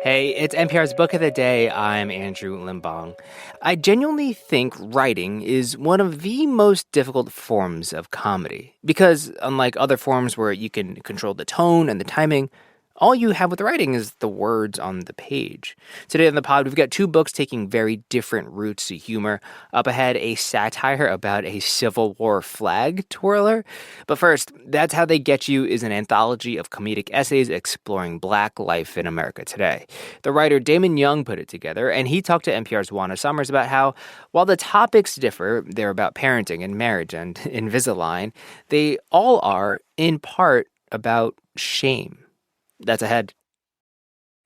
Hey, it's NPR's Book of the Day. I'm Andrew Limbong. I genuinely think writing is one of the most difficult forms of comedy because, unlike other forms where you can control the tone and the timing, all you have with writing is the words on the page. Today on the pod, we've got two books taking very different routes to humor. Up ahead, a satire about a Civil War flag twirler. But first, That's How They Get You is an anthology of comedic essays exploring Black life in America today. The writer Damon Young put it together, and he talked to NPR's Juana about how, while the topics differ, they're about parenting and marriage and Invisalign, they all are, in part, about shame. That's ahead.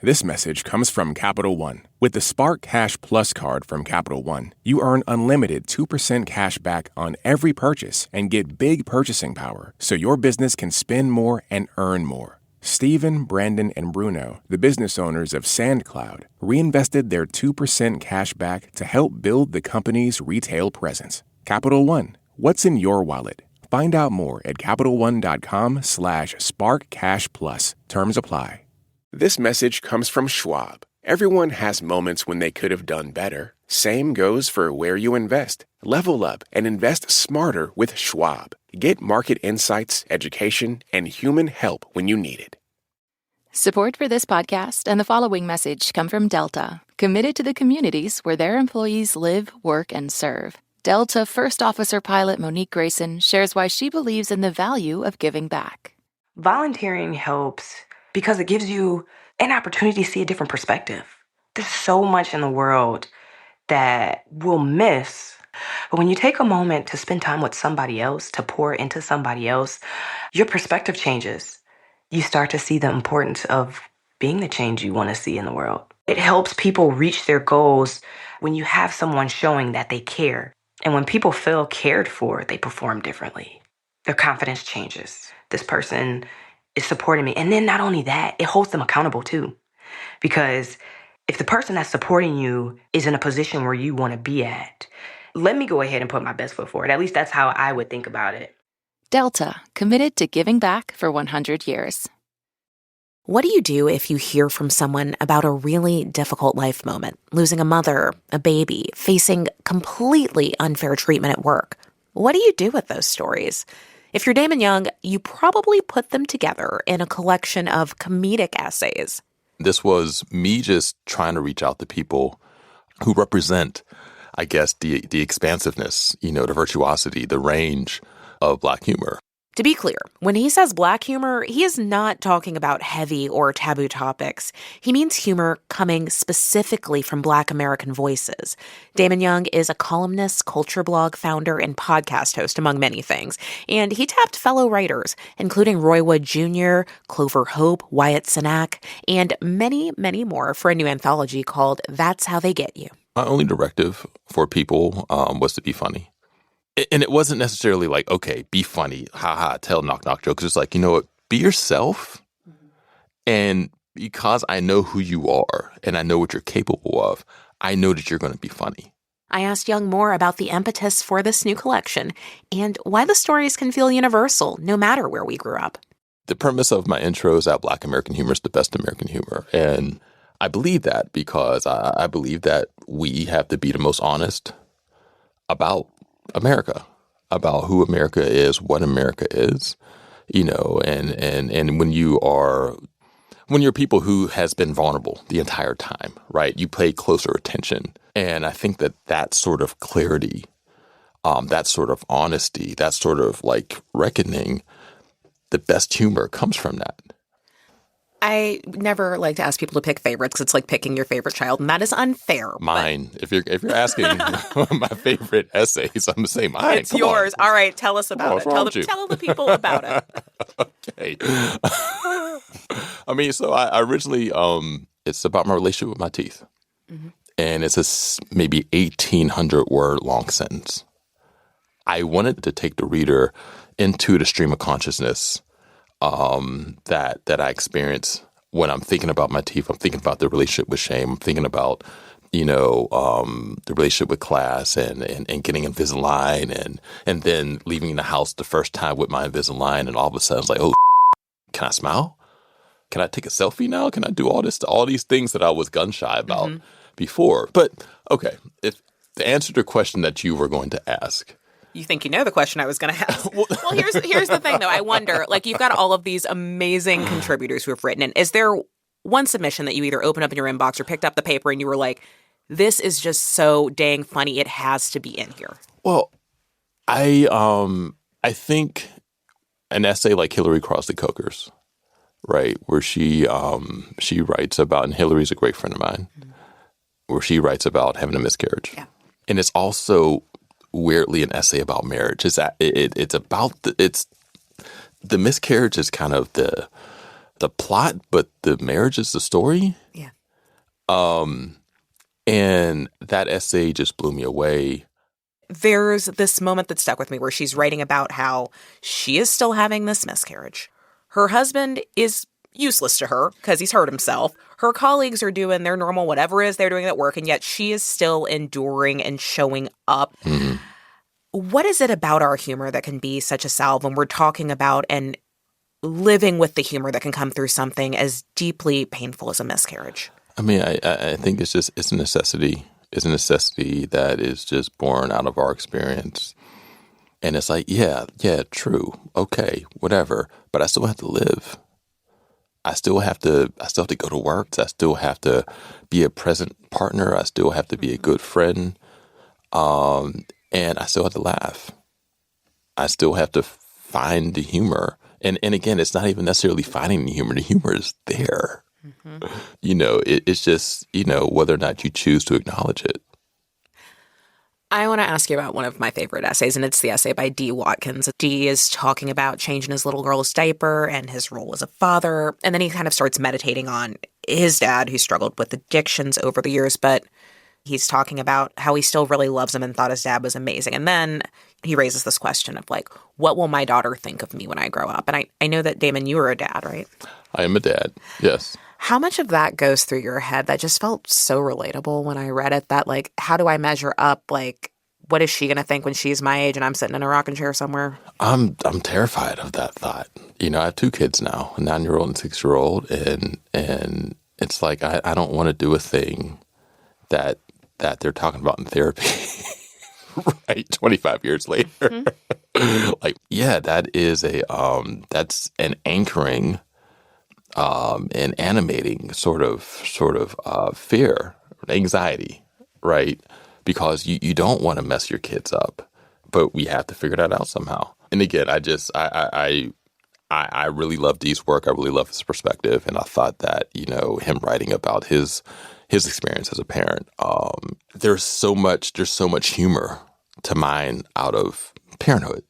This message comes from Capital One. With the Spark Cash Plus card from Capital One, you earn unlimited 2% cash back on every purchase and get big purchasing power so your business can spend more and earn more. Stephen, Brandon, and Bruno, the business owners of SandCloud, reinvested their 2% cash back to help build the company's retail presence. Capital One, what's in your wallet? Find out more at CapitalOne.com/SparkCashPlus. Terms apply. This message comes from Schwab. Everyone has moments when they could have done better. Same goes for where you invest. Level up and invest smarter with Schwab. Get market insights, education, and human help when you need it. Support for this podcast and the following message come from Delta, committed to the communities where their employees live, work, and serve. Delta First Officer Pilot Monique Grayson shares why she believes in the value of giving back. Volunteering helps because it gives you an opportunity to see a different perspective. There's so much in the world that we'll miss. But when you take a moment to spend time with somebody else, to pour into somebody else, your perspective changes. You start to see the importance of being the change you want to see in the world. It helps people reach their goals when you have someone showing that they care. And when people feel cared for, they perform differently. Their confidence changes. This person is supporting me. And then not only that, it holds them accountable too. Because if the person that's supporting you is in a position where you want to be at, let me go ahead and put my best foot forward. At least that's how I would think about it. Delta, committed to giving back for 100 years. What do you do if you hear from someone about a really difficult life moment, losing a mother, a baby, facing completely unfair treatment at work? What do you do with those stories? If you're Damon Young, you probably put them together in a collection of comedic essays. This was me just trying to reach out to people who represent, I guess, the expansiveness, the virtuosity, the range of Black humor. To be clear, when he says Black humor, he is not talking about heavy or taboo topics. He means humor coming specifically from Black American voices. Damon Young is a columnist, culture blog founder, and podcast host, among many things. And he tapped fellow writers, including Roy Wood Jr., Clover Hope, Wyatt Cenac, and many, many more for a new anthology called That's How They Get You. My only directive for people was to be funny. And it wasn't necessarily like, okay, be funny, ha, tell knock jokes. It's like, be yourself. Mm-hmm. And because I know who you are and I know what you're capable of, I know that you're going to be funny. I asked Young more about the impetus for this new collection and why the stories can feel universal no matter where we grew up. The premise of my intro is that Black American humor is the best American humor. And I believe that because I believe that we have to be the most honest about America, about who America is, what America is, and when you're people who has been vulnerable the entire time, right? You pay closer attention. And I think that sort of clarity, that sort of honesty, that sort of like reckoning, the best humor comes from that. I never like to ask people to pick favorites because it's like picking your favorite child, and that is unfair. Mine. But... If you're asking my favorite essays, I'm going to say mine. It's yours. All right, tell us about it. Tell the people about it. Okay. So I originally, it's about my relationship with my teeth. Mm-hmm. And it's a maybe 1,800 word long sentence. I wanted to take the reader into the stream of consciousness that I experience when I'm thinking about my teeth. I'm thinking about the relationship with shame. I'm thinking about, the relationship with class and getting Invisalign and then leaving the house the first time with my Invisalign and all of a sudden it's like, oh, can I smile? can I take a selfie now? Can I do all these things that I was gun shy about before? But okay, if the answer to the question that you were going to ask. You think you know the question I was going to ask. Well, here's the thing, though. I wonder, like, you've got all of these amazing contributors who have written, and is there one submission that you either opened up in your inbox or picked up the paper and you were like, this is just so dang funny, it has to be in here? Well, I think an essay like Hillary Crossley Coker's, right, where she writes about, and Hillary's a great friend of mine, where she writes about having a miscarriage. Yeah. And it's also weirdly an essay about marriage. It's the miscarriage is kind of the plot, but the marriage is the story. Yeah. And that essay just blew me away. There's this moment that stuck with me where she's writing about how she is still having this miscarriage. Her husband is useless to her because he's hurt himself. Her colleagues are doing their normal whatever it is they're doing at work, and yet she is still enduring and showing up. Mm-hmm. What is it about our humor that can be such a salve when we're talking about and living with the humor that can come through something as deeply painful as a miscarriage? I mean, I think it's a necessity. It's a necessity that is just born out of our experience. And it's like, yeah, true. Okay, whatever. But I still have to live. I still have to go to work. I still have to be a present partner. I still have to be a good friend. And I still have to laugh. I still have to find the humor. And again, it's not even necessarily finding the humor. The humor is there. Mm-hmm. It's just, whether or not you choose to acknowledge it. I want to ask you about one of my favorite essays, and it's the essay by D. Watkins. D is talking about changing his little girl's diaper and his role as a father. And then he kind of starts meditating on his dad, who struggled with addictions over the years, but he's talking about how he still really loves him and thought his dad was amazing. And then he raises this question of, like, what will my daughter think of me when I grow up? And I know that, Damon, you were a dad, right? I am a dad, yes. How much of that goes through your head? That just felt so relatable when I read it, that, like, how do I measure up? Like, what is she going to think when she's my age and I'm sitting in a rocking chair somewhere? I'm terrified of that thought. I have 2 kids now, a 9-year-old and 6-year-old, and it's like I don't want to do a thing that they're talking about in therapy, right? 25 years later. Mm-hmm. Like, yeah, that is that's an anchoring and animating sort of fear, anxiety, right? Because you don't want to mess your kids up, but we have to figure that out somehow. And again, I really love Dee's work. I really love his perspective, and I thought that him writing about his experience as a parent, there's so much humor to mine out of parenthood.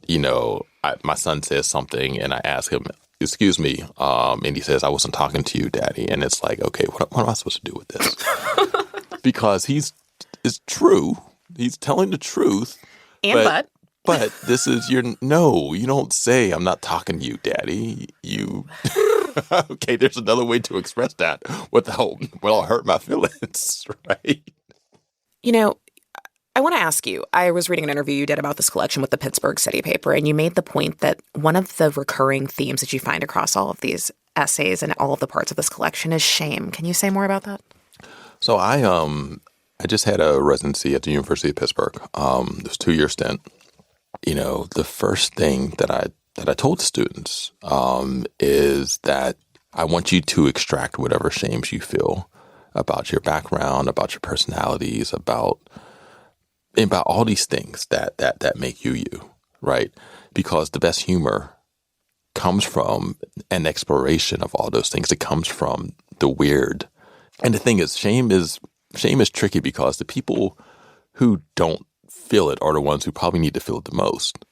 My son says something, and I ask him, excuse me, and he says, I wasn't talking to you, Daddy. And it's like, okay, what am I supposed to do with this? Because it's true. He's telling the truth. But this is you don't say, I'm not talking to you, Daddy. Okay, there's another way to express that without hurt my feelings, right? I want to ask you, I was reading an interview you did about this collection with the Pittsburgh City paper, and you made the point that one of the recurring themes that you find across all of these essays and all of the parts of this collection is shame. Can you say more about that? So I just had a residency at the University of Pittsburgh. This 2-year stint. The first thing that I told the students is that I want you to extract whatever shames you feel about your background, about your personalities, about all these things that make you, right? Because the best humor comes from an exploration of all those things. It comes from the weird. And the thing is, shame is tricky because the people who don't feel it are the ones who probably need to feel it the most,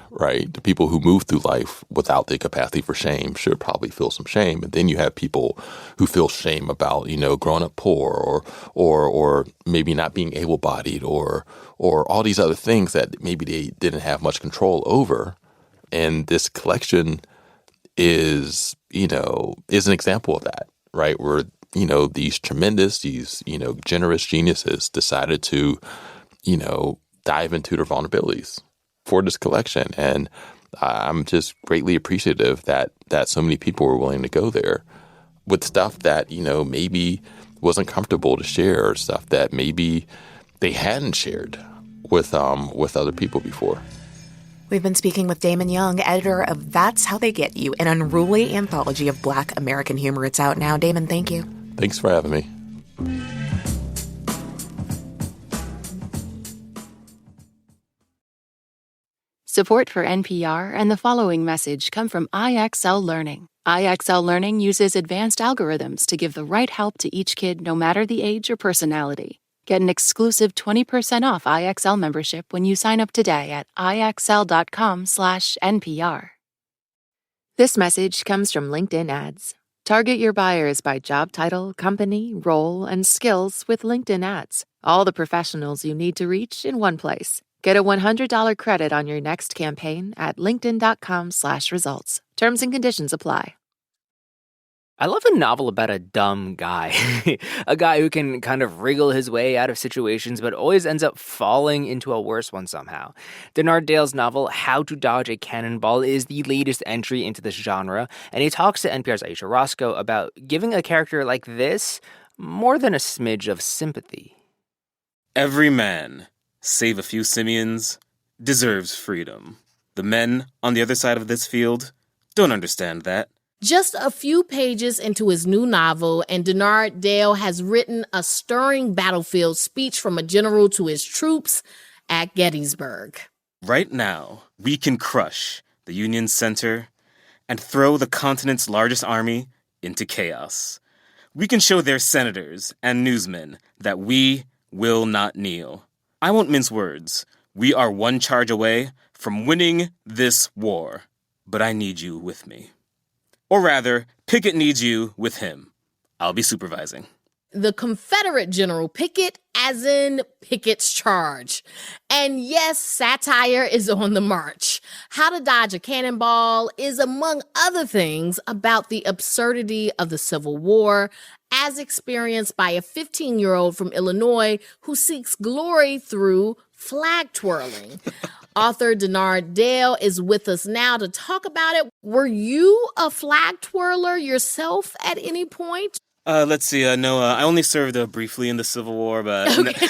right? The people who move through life without the capacity for shame should probably feel some shame. And then you have people who feel shame about, growing up poor or maybe not being able-bodied or all these other things that maybe they didn't have much control over. And this collection is an example of that, right? Where, these generous geniuses decided to, dive into their vulnerabilities for this collection. And I'm just greatly appreciative that so many people were willing to go there with stuff that, maybe wasn't comfortable to share, or stuff that maybe they hadn't shared with other people before. We've been speaking with Damon Young, editor of That's How They Get You, an unruly anthology of Black American humor. It's out now. Damon, thank you. Thanks for having me. Support for NPR and the following message come from IXL Learning. IXL Learning uses advanced algorithms to give the right help to each kid, no matter the age or personality. Get an exclusive 20% off IXL membership when you sign up today at IXL.com/NPR. This message comes from LinkedIn Ads. Target your buyers by job title, company, role, and skills with LinkedIn Ads. All the professionals you need to reach in one place. Get a $100 credit on your next campaign at linkedin.com/results. Terms and conditions apply. I love a novel about a dumb guy. A guy who can kind of wriggle his way out of situations but always ends up falling into a worse one somehow. Dennard Dayle's novel, How to Dodge a Cannonball, is the latest entry into this genre, and he talks to NPR's Ayesha Rascoe about giving a character like this more than a smidge of sympathy. Every man, save a few simians, deserves freedom. The men on the other side of this field don't understand that. Just a few pages into his new novel, and Dennard Dayle has written a stirring battlefield speech from a general to his troops at Gettysburg. Right now, we can crush the Union center and throw the continent's largest army into chaos. We can show their senators and newsmen that we will not kneel. I won't mince words. We are one charge away from winning this war, but I need you with me. Or rather, Pickett needs you with him. I'll be supervising. The Confederate General Pickett, as in Pickett's charge. And yes, satire is on the march. How to Dodge a Cannonball is, among other things, about the absurdity of the Civil War, as experienced by a 15-year-old from Illinois who seeks glory through flag twirling. Author Dennard Dayle is with us now to talk about it. Were you a flag twirler yourself at any point? Let's see. No, I only served briefly in the Civil War, but... Okay.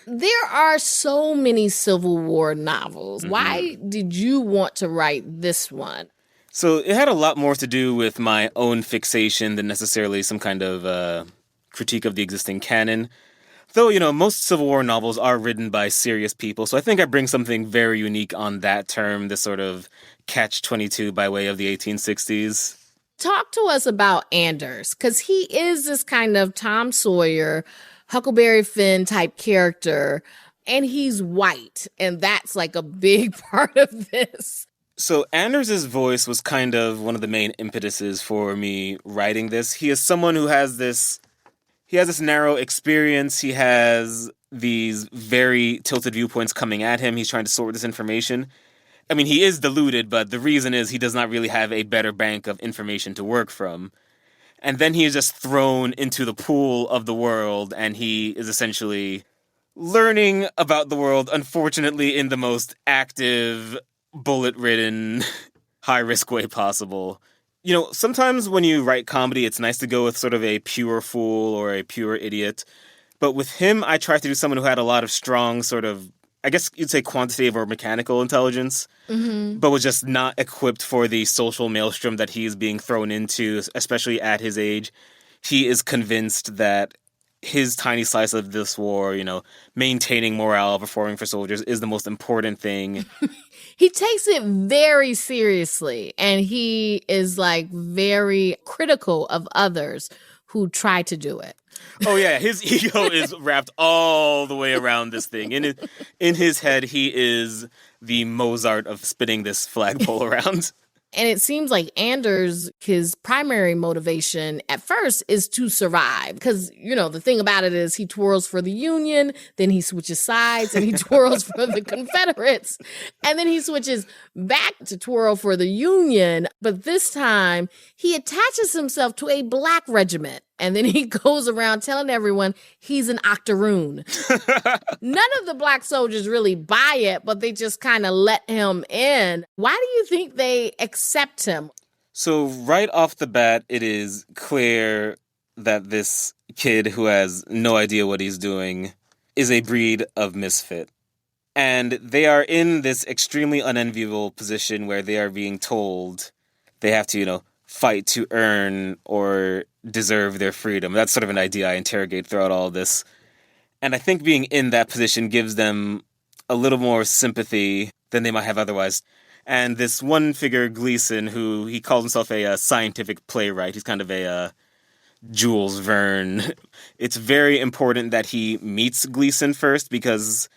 There are so many Civil War novels. Mm-hmm. Why did you want to write this one? So it had a lot more to do with my own fixation than necessarily some kind of critique of the existing canon. Though, most Civil War novels are written by serious people, so I think I bring something very unique on that term, this sort of catch-22 by way of the 1860s. Talk to us about Anders, because he is this kind of Tom Sawyer, Huckleberry Finn type character, and he's white, and that's like a big part of this. So Anders' voice was kind of one of the main impetuses for me writing this. He is someone who has this narrow experience. He has these very tilted viewpoints coming at him. He's trying to sort this information. I mean, he is deluded, but the reason is he does not really have a better bank of information to work from. And then he is just thrown into the pool of the world, and he is essentially learning about the world, unfortunately, in the most active, bullet-ridden, high-risk way possible. Sometimes when you write comedy, it's nice to go with sort of a pure fool or a pure idiot. But with him, I tried to do someone who had a lot of strong sort of, I guess you'd say quantitative or mechanical intelligence, but was just not equipped for the social maelstrom that he is being thrown into, especially at his age. He is convinced that his tiny slice of this war, maintaining morale, performing for soldiers, is the most important thing. He takes it very seriously, and he is very critical of others who try to do it. Oh yeah, his ego is wrapped all the way around this thing. In his head, he is the Mozart of spinning this flagpole around. And it seems like Anders, his primary motivation at first is to survive. Because, the thing about it is he twirls for the Union, then he switches sides and he twirls for the Confederates. And then he switches back to twirl for the Union. But this time he attaches himself to a black regiment And then he goes around telling everyone he's an octoroon. None of the black soldiers really buy it, but they just kind of let him in. Why do you think they accept him? So right off the bat, it is clear that this kid who has no idea what he's doing is a breed of misfit. And they are in this extremely unenviable position where they are being told they have to, fight to earn or deserve their freedom. That's sort of an idea I interrogate throughout all of this. And I think being in that position gives them a little more sympathy than they might have otherwise. And this one figure, Gleason, who he calls himself a scientific playwright, he's kind of a Jules Verne. It's very important that he meets Gleason first because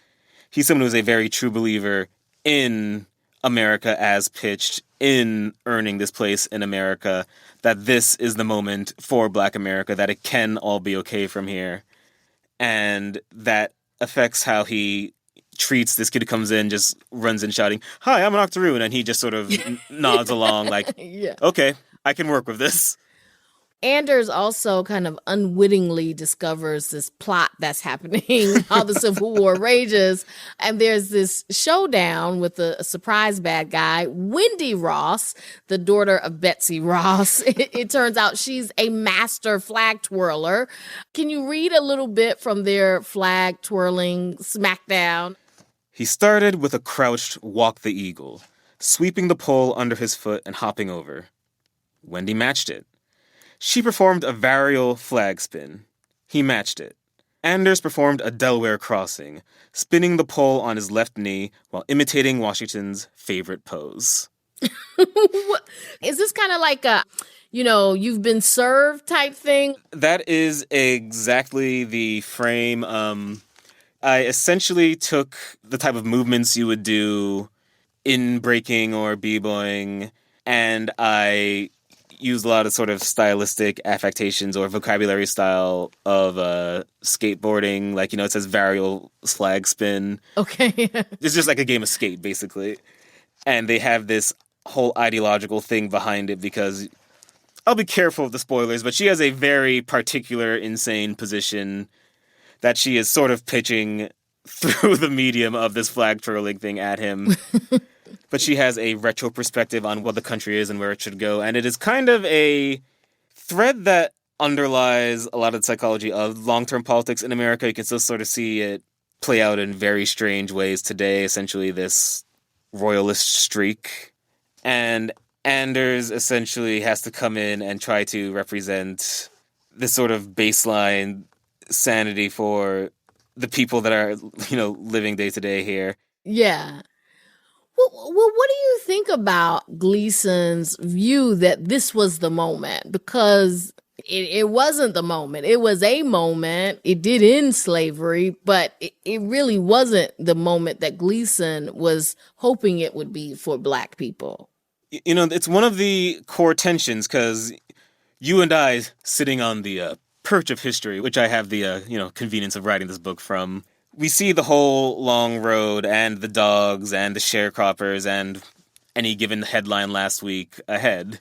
he's someone who's a very true believer in America as pitched, in earning this place in America, that this is the moment for Black America, that it can all be okay from here. And that affects how he treats this kid who comes in, just runs in shouting, "Hi, I'm an octoroon," and he just sort of nods along like, Yeah. Okay, I can work with this. Anders also kind of unwittingly discovers this plot that's happening while the Civil War rages. And there's this showdown with a surprise bad guy, Wendy Ross, the daughter of Betsy Ross. It turns out she's a master flag twirler. Can you read a little bit from their flag twirling smackdown? He started with a crouched walk the eagle, sweeping the pole under his foot and hopping over. Wendy matched it. She performed a varial flag spin. He matched it. Anders performed a Delaware crossing, spinning the pole on his left knee while imitating Washington's favorite pose. Is this kind of like a, you've been served type thing? That is exactly the frame. I essentially took the type of movements you would do in breaking or b-boying, and I used a lot of sort of stylistic affectations or vocabulary style of skateboarding. Like, it says varial flag spin. Okay. It's just like a game of skate, basically. And they have this whole ideological thing behind it because, I'll be careful with the spoilers, but she has a very particular, insane position that she is sort of pitching through the medium of this flag twirling thing at him. But she has a retro perspective on what the country is and where it should go. And it is kind of a thread that underlies a lot of the psychology of long-term politics in America. You can still sort of see it play out in very strange ways today, essentially this royalist streak. And Anders essentially has to come in and try to represent this sort of baseline sanity for the people that are, living day to day here. Yeah. Well, what do you think about Gleason's view that this was the moment? Because it wasn't the moment. It was a moment. It did end slavery, but it really wasn't the moment that Gleason was hoping it would be for Black people. It's one of the core tensions because you and I, sitting on the perch of history, which I have the convenience of writing this book from, we see the whole long road and the dogs and the sharecroppers and any given headline last week ahead.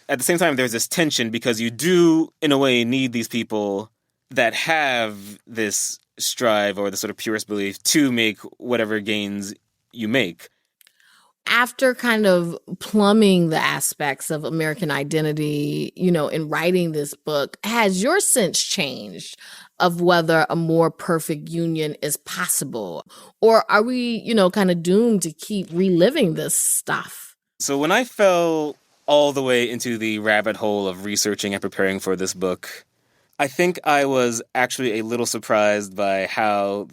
At the same time, there's this tension because you do, in a way, need these people that have this strive or the sort of purist belief to make whatever gains you make. After kind of plumbing the aspects of American identity, in writing this book, has your sense changed of whether a more perfect union is possible? Or are we, kind of doomed to keep reliving this stuff? So when I fell all the way into the rabbit hole of researching and preparing for this book, I think I was actually a little surprised by how,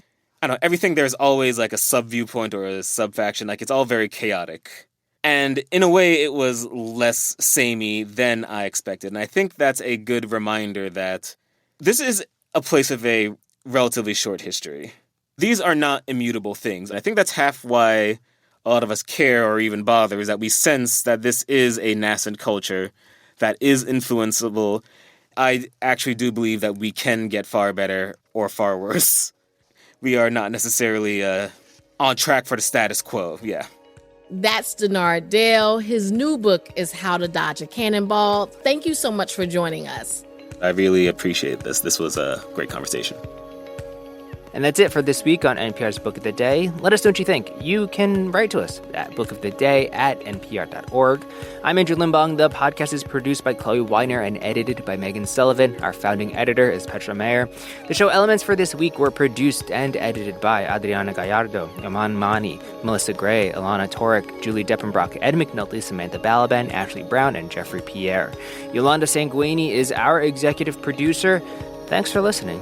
everything there's always like a sub-viewpoint or a sub-faction. Like, it's all very chaotic. And in a way, it was less samey than I expected. And I think that's a good reminder that this is a place of a relatively short history. These are not immutable things. And I think that's half why a lot of us care or even bother, is that we sense that this is a nascent culture that is influenceable. I actually do believe that we can get far better or far worse. We are not necessarily on track for the status quo, yeah. That's Dennard Dayle. His new book is How to Dodge a Cannonball. Thank you so much for joining us. I really appreciate this. This was a great conversation. And that's it for this week on NPR's Book of the Day. Let us know what you think. You can write to us at bookoftheday@npr.org. I'm Andrew Limbong. The podcast is produced by Chloe Weiner and edited by Megan Sullivan. Our founding editor is Petra Mayer. The show elements for this week were produced and edited by Adriana Gallardo, Yaman Mani, Melissa Gray, Alana Torek, Julie Deppenbrock, Ed McNulty, Samantha Balaban, Ashley Brown, and Jeffrey Pierre. Yolanda Sanguini is our executive producer. Thanks for listening.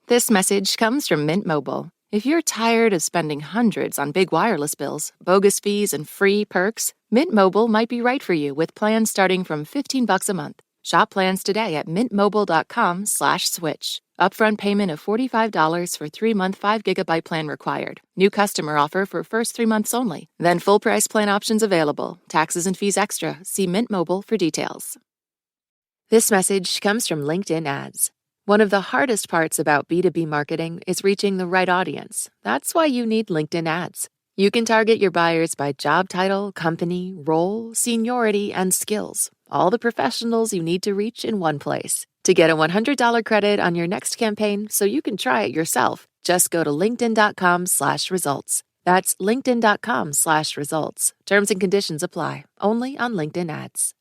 This message comes from Mint Mobile. If you're tired of spending hundreds on big wireless bills, bogus fees, and free perks, Mint Mobile might be right for you with plans starting from $15 a month. Shop plans today at mintmobile.com/switch. Upfront payment of $45 for 3-month 5 GB plan required. New customer offer for first 3 months only. Then full price plan options available. Taxes and fees extra. See Mint Mobile for details. This message comes from LinkedIn Ads. One of the hardest parts about B2B marketing is reaching the right audience. That's why you need LinkedIn Ads. You can target your buyers by job title, company, role, seniority, and skills. All the professionals you need to reach in one place. To get a $100 credit on your next campaign so you can try it yourself, just go to linkedin.com/results. That's linkedin.com/results. Terms and conditions apply. Only on LinkedIn Ads.